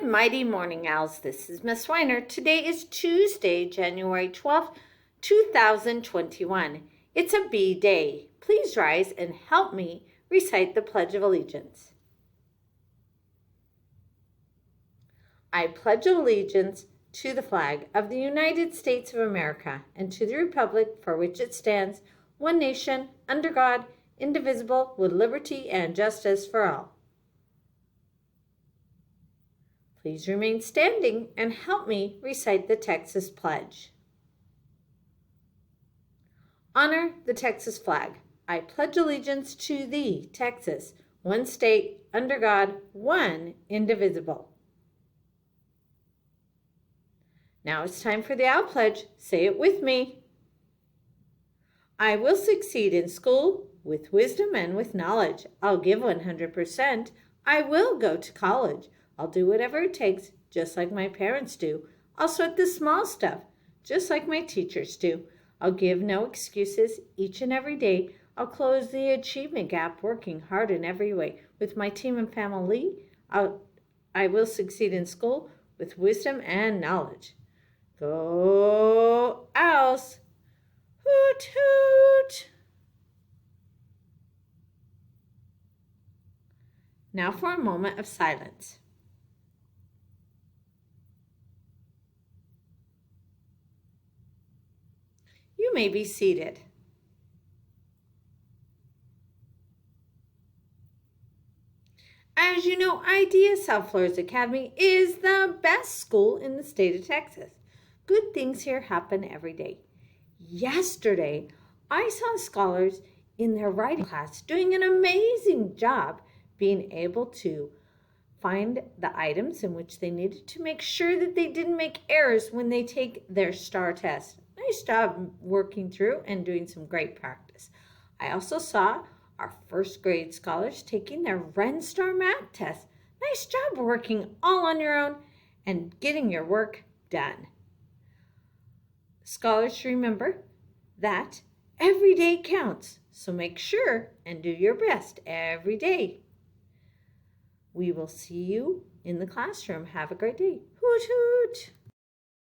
Good mighty morning, owls. This is Miss Weiner. Today is Tuesday, January 12th, 2021. It's a B day. Please rise and help me recite the Pledge of Allegiance. I pledge allegiance to the flag of the United States of America and to the republic for which it stands, one nation, under God, indivisible, with liberty and justice for all. Please remain standing and help me recite the Texas Pledge. Honor the Texas flag. I pledge allegiance to thee, Texas, one state, under God, one indivisible. Now it's time for the Owl Pledge. Say it with me. I will succeed in school with wisdom and with knowledge. I'll give 100%. I will go to college. I'll do whatever it takes, just like my parents do. I'll sweat the small stuff, just like my teachers do. I'll give no excuses each and every day. I'll close the achievement gap, working hard in every way. With my team and family, I will succeed in school with wisdom and knowledge. Go Owls! Hoot hoot! Now for a moment of silence. You may be seated. As you know, Idea South Flores Academy is the best school in the state of Texas. Good things here happen every day. Yesterday, I saw scholars in their writing class doing an amazing job being able to find the items in which they needed to make sure that they didn't make errors when they take their STAR test. Nice job working through and doing some great practice. I also saw our first grade scholars taking their Ren Star math test. Nice job working all on your own and getting your work done. Scholars, remember that every day counts, so make sure and do your best every day. We will see you in the classroom. Have a great day. Hoot hoot!